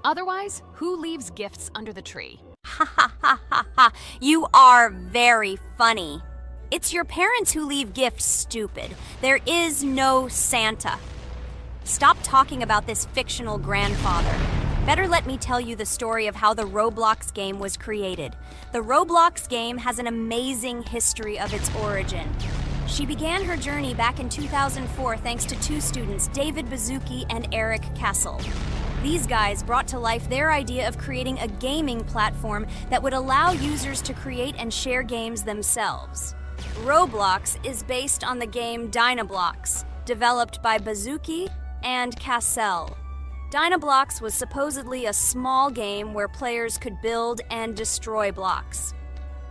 Otherwise, who leaves gifts under the tree? Ha ha ha ha ha. You are very funny. It's your parents who leave gifts, stupid. There is no Santa. Stop talking about this fictional grandfather. Better let me tell you the story of how the Roblox game was created. The Roblox game has an amazing history of its origin. She began her journey back in 2004 thanks to two students, David Bazuki and Eric Castle. These guys brought to life their idea of creating a gaming platform that would allow users to create and share games themselves. Roblox is based on the game Dynablox, developed by Bazuki and Cassell. Dynablox was supposedly a small game where players could build and destroy blocks.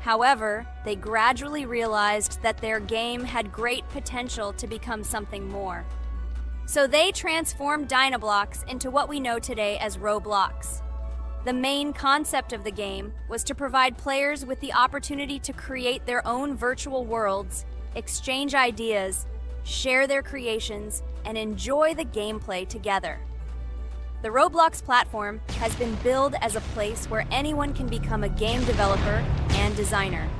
However, they gradually realized that their game had great potential to become something more. So they transformed Dynablox into what we know today as Roblox. The main concept of the game was to provide players with the opportunity to create their own virtual worlds, exchange ideas, share their creations, and enjoy the gameplay together. The Roblox platform has been billed as a place where anyone can become a game developer and designer.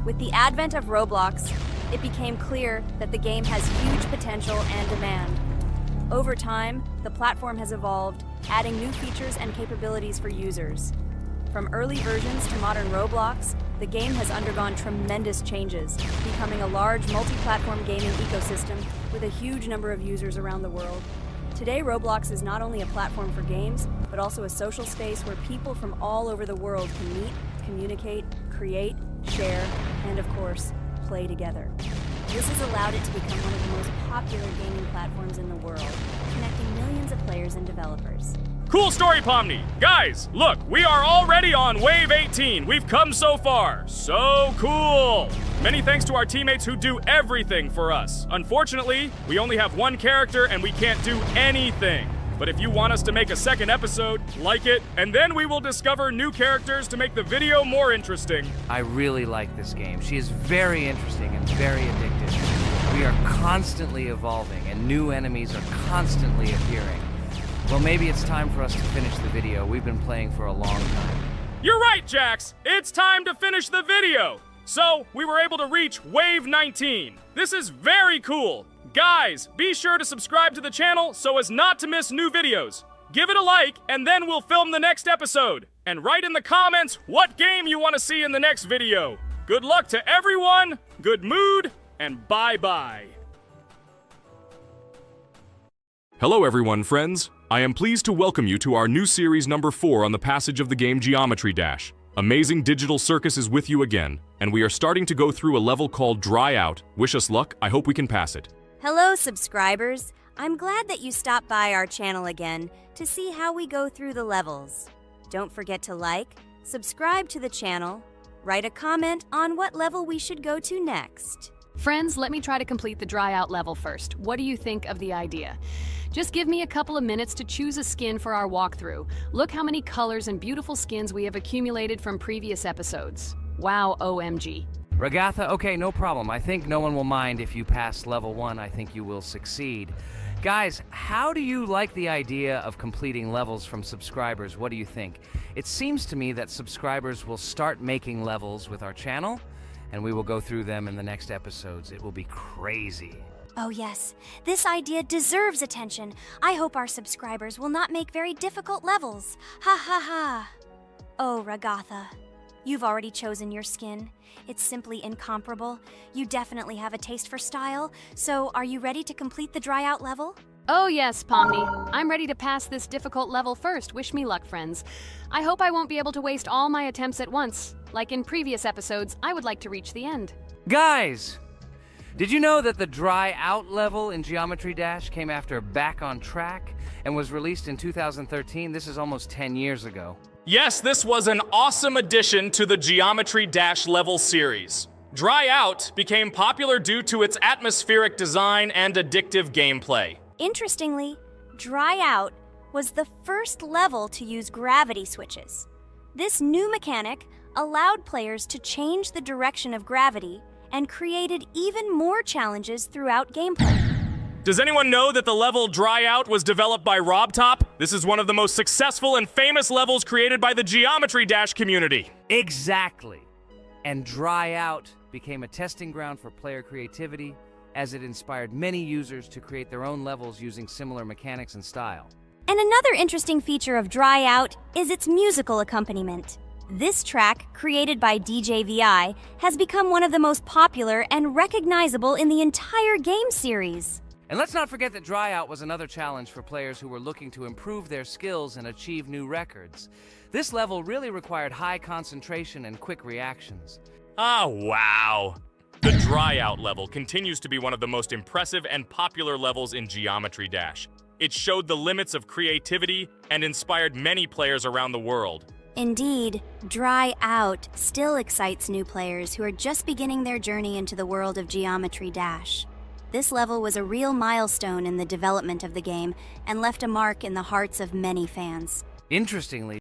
With the advent of Roblox, it became clear that the game has huge potential and demand. Over time, the platform has evolved, adding new features and capabilities for users. From early versions to modern Roblox, the game has undergone tremendous changes, becoming a large multi-platform gaming ecosystem with a huge number of users around the world. Today, Roblox is not only a platform for games, but also a social space where people from all over the world can meet, communicate, create, share, and of course, play together. This has allowed it to become one of the most popular gaming platforms in the world, connecting millions of players and developers. Cool story, Pomni. Guys, look, we are already on Wave 18. We've come so far. So cool. Many thanks to our teammates who do everything for us. Unfortunately, we only have one character and we can't do anything. But if you want us to make a second episode, like it, and then we will discover new characters to make the video more interesting. I really like this game. She is very interesting and very addictive. We are constantly evolving and new enemies are constantly appearing. Well, maybe it's time for us to finish the video. We've been playing for a long time. You're right, Jax. It's time to finish the video. So, we were able to reach Wave 19. This is very cool. Guys, be sure to subscribe to the channel so as not to miss new videos. Give it a like, and then we'll film the next episode. And write in the comments what game you want to see in the next video. Good luck to everyone, good mood, and bye-bye. Hello everyone, friends. I am pleased to welcome you to our new series number 4 on the passage of the game Geometry Dash. Amazing Digital Circus is with you again, and we are starting to go through a level called Dry Out. Wish us luck, I hope we can pass it. Hello, subscribers. I'm glad that you stopped by our channel again to see how we go through the levels. Don't forget to like, subscribe to the channel, write a comment on what level we should go to next. Friends, let me try to complete the dry out level first. What do you think of the idea? Just give me a couple of minutes to choose a skin for our walkthrough. Look how many colors and beautiful skins we have accumulated from previous episodes. Wow, OMG. Ragatha, okay, no problem. I think no one will mind if you pass level 1. I think you will succeed. Guys, how do you like the idea of completing levels from subscribers? What do you think? It seems to me that subscribers will start making levels with our channel, and we will go through them in the next episodes. It will be crazy. Oh yes, this idea deserves attention. I hope our subscribers will not make very difficult levels. Ha ha ha. Oh, Ragatha, you've already chosen your skin. It's simply incomparable. You definitely have a taste for style. So, are you ready to complete the dry out level? Oh yes, Pomni. I'm ready to pass this difficult level first. Wish me luck, friends. I hope I won't be able to waste all my attempts at once. Like in previous episodes, I would like to reach the end. Guys! Did you know that the Dry Out level in Geometry Dash came after Back on Track and was released in 2013? This is almost 10 years ago. Yes, this was an awesome addition to the Geometry Dash level series. Dry Out became popular due to its atmospheric design and addictive gameplay. Interestingly, Dry Out was the first level to use gravity switches. This new mechanic allowed players to change the direction of gravity and created even more challenges throughout gameplay. Does anyone know that the level Dry Out was developed by RobTop? This is one of the most successful and famous levels created by the Geometry Dash community. Exactly. And Dry Out became a testing ground for player creativity, as it inspired many users to create their own levels using similar mechanics and style. And another interesting feature of Dry Out is its musical accompaniment. This track, created by DJ VI, has become one of the most popular and recognizable in the entire game series. And let's not forget that Dry Out was another challenge for players who were looking to improve their skills and achieve new records. This level really required high concentration and quick reactions. Ah, wow. The Dry Out level continues to be one of the most impressive and popular levels in Geometry Dash. It showed the limits of creativity and inspired many players around the world. Indeed, Dry Out still excites new players who are just beginning their journey into the world of Geometry Dash. This level was a real milestone in the development of the game and left a mark in the hearts of many fans. Interestingly,